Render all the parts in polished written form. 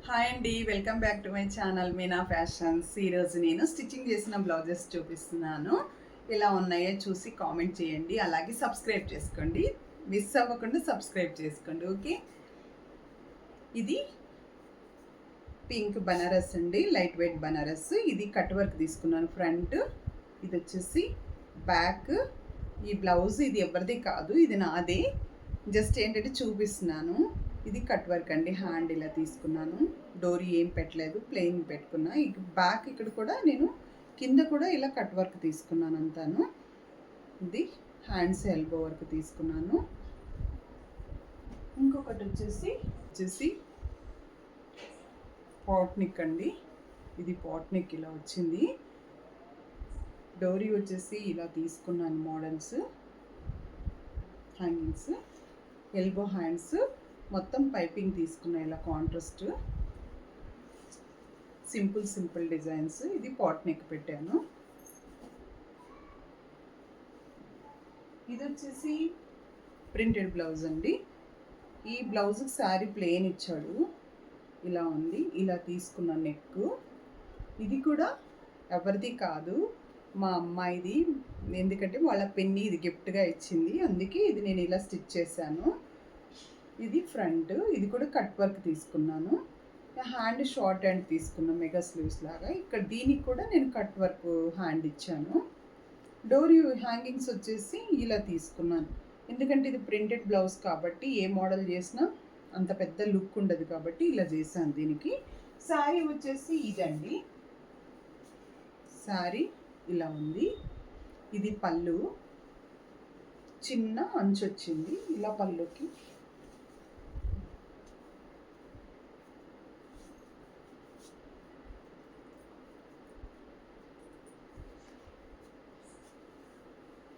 Hi అండి, welcome back to my channel Meena fashions. ఈరోజు నేను స్టిచ్చింగ్ చేసిన బ్లౌజెస్ చూపిస్తున్నాను. ఎలా ఉన్నాయో చూసి కామెంట్ చేయండి, అలాగే సబ్స్క్రైబ్ చేసుకోండి. మిస్ అవ్వకుండా సబ్స్క్రైబ్ చేసుకోండి. ఓకే, ఇది పింక్ బనారస్ అండి, లైట్ వెయిట్ బనారస్. ఇది కట్ వర్క్ తీసుకున్నాను ఫ్రంట్. ఇది వచ్చేసి బ్యాక్. ఈ బ్లౌజ్ ఇది ఎవరిది కాదు, ఇది నాదే. జస్ట్ ఏంటంటే చూపిస్తున్నాను. ఇది కట్ వర్క్ అండి, హ్యాండ్ ఇలా తీసుకున్నాను. డోరీ ఏం పెట్టలేదు, ప్లెయిన్ పెట్టుకున్నా. బ్యాక్ ఇక్కడ కూడా నేను కింద కూడా ఇలా కట్ వర్క్ తీసుకున్నాను అంతాను. ఇది హ్యాండ్స్ ఎల్బో వర్క్ తీసుకున్నాను. ఇంకొకటి వచ్చేసి పాట్ నెక్ అండి. ఇది పాట్ నెక్ ఇలా వచ్చింది. డోరీ వచ్చేసి ఇలా తీసుకున్నాను మోడల్స్, హ్యాంగింగ్స్, ఎల్బో హ్యాండ్స్ మొత్తం పైపింగ్ తీసుకున్నా ఇలా కాంట్రాస్ట్. Simple designs. ఇది పాట్ నెక్ పెట్టాను. ఇది వచ్చేసి ప్రింటెడ్ బ్లౌజ్ అండి. ఈ బ్లౌజ్కి శారీ ప్లెయిన్ ఇచ్చాడు, ఇలా ఉంది. ఇలా తీసుకున్న నెక్. ఇది కూడా ఎవరిది కాదు, మా అమ్మాయిది. ఎందుకంటే వాళ్ళ పెన్ని ఇది గిఫ్ట్గా ఇచ్చింది, అందుకే ఇది నేను ఇలా స్టిచ్ చేశాను. ఇది ఫ్రంట్. ఇది కూడా కట్ వర్క్ తీసుకున్నాను. హ్యాండ్ షార్ట్ హ్యాండ్ తీసుకున్నాను, మెగా స్లీవ్స్ లాగా. ఇక్కడ దీనికి కూడా నేను కట్ వర్క్ హ్యాండ్ ఇచ్చాను. డోరీ హ్యాంగింగ్స్ వచ్చేసి ఇలా తీసుకున్నాను, ఎందుకంటే ఇది ప్రింటెడ్ బ్లౌజ్ కాబట్టి ఏ మోడల్ చేసినా అంత పెద్ద లుక్ ఉండదు కాబట్టి ఇలా చేశాను దీనికి. శారీ వచ్చేసి ఇదండి. శారీ ఇలా ఉంది. ఇది పళ్ళు, చిన్న అంచు వచ్చింది ఇలా పళ్ళుకి.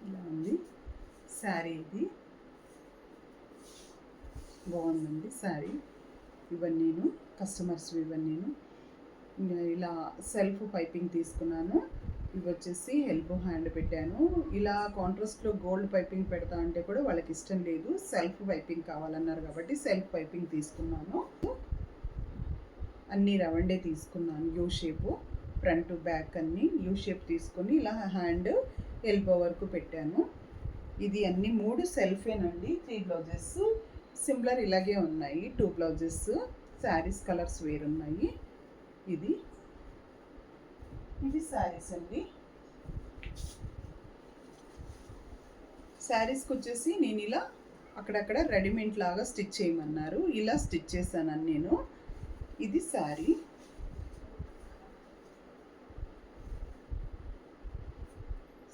ఇలా ఉంది శారీ. ఇది బాగుందండి శారీ. ఇవన్నీ కస్టమర్స్, ఇవన్నీ ఇలా సెల్ఫ్ పైపింగ్ తీసుకున్నాను. ఇవి వచ్చేసి ఎల్బో హ్యాండ్ పెట్టాను. ఇలా కాంట్రాస్ట్లో గోల్డ్ పైపింగ్ పెడతా అంటే కూడా వాళ్ళకి ఇష్టం లేదు, సెల్ఫ్ పైపింగ్ కావాలన్నారు కాబట్టి సెల్ఫ్ పైపింగ్ తీసుకున్నాను. అన్నీ రవండే తీసుకున్నాను, యూ షేపు. ఫ్రంట్ బ్యాక్ అన్నీ యూ షేప్ తీసుకొని ఇలా హ్యాండ్ ఎల్బో వరకు పెట్టాను. ఇది అన్ని 3 సెల్ఫేనండి. 3 బ్లౌజెస్ సిమిలర్ ఇలాగే ఉన్నాయి. 2 బ్లౌజెస్ శారీస్ కలర్స్ వేరున్నాయి. ఇది శారీస్ అండి. శారీస్కి వచ్చేసి నేను ఇలా అక్కడక్కడ రెడీమేడ్ లాగా స్టిచ్ చేయమన్నారు, ఇలా స్టిచ్ చేశాను నేను. ఇది శారీ.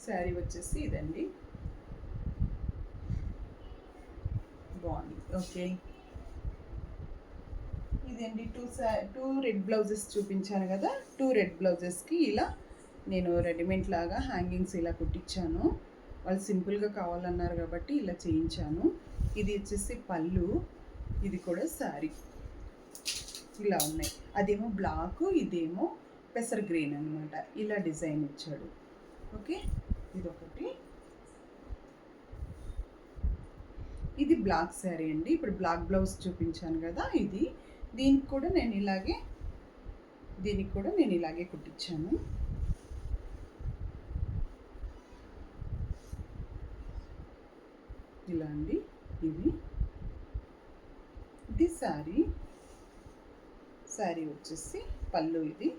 శారీ వచ్చేసి ఇదండి, బాగుంది. ఓకే, ఇదండి. 2 రెడ్ బ్లౌజెస్ చూపించాను కదా, 2 రెడ్ బ్లౌజెస్కి ఇలా నేను రెడీమేడ్ లాగా హ్యాంగింగ్స్ ఇలా కుట్టించాను. వాళ్ళు సింపుల్గా కావాలన్నారు కాబట్టి ఇలా చేయించాను. ఇది వచ్చేసి పళ్ళు, ఇది కూడా శారీ. ఇలా ఉన్నాయి. అదేమో బ్లాక్, ఇదేమో పెసర్ గ్రీన్ అనమాట. ఇలా డిజైన్ ఇచ్చాడు. ఓకే, ఇదొకటి. ఇది బ్లాక్ శారీ అండి. ఇప్పుడు బ్లాక్ బ్లౌజ్ చూపించాను కదా, ఇది. దీనికి కూడా నేను ఇలాగే కుట్టించాను. ఇలా అండి. ఇది శారీ వచ్చేసి పళ్ళు. ఇది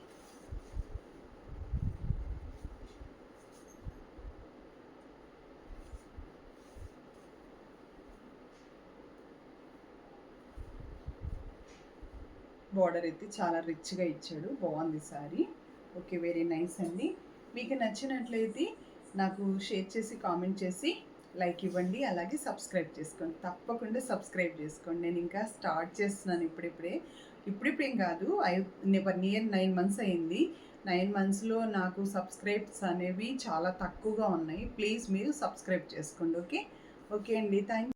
బార్డర్ అయితే చాలా రిచ్గా ఇచ్చాడు, బాగుంది శారీ. ఓకే, వెరీ నైస్ అండి. మీకు నచ్చినట్లయితే నాకు షేర్ చేసి కామెంట్ చేసి లైక్ ఇవ్వండి, అలాగే సబ్స్క్రైబ్ చేసుకోండి. తప్పకుండా సబ్స్క్రైబ్ చేసుకోండి. నేను ఇంకా స్టార్ట్ చేస్తున్నాను ఇప్పుడిప్పుడేం కాదు. 9 మంత్స్ అయింది. 9 మంత్స్లో నాకు సబ్స్క్రైబ్స్ అనేవి చాలా తక్కువగా ఉన్నాయి. ప్లీజ్ మీరు సబ్స్క్రైబ్ చేసుకోండి. ఓకే అండి, థ్యాంక్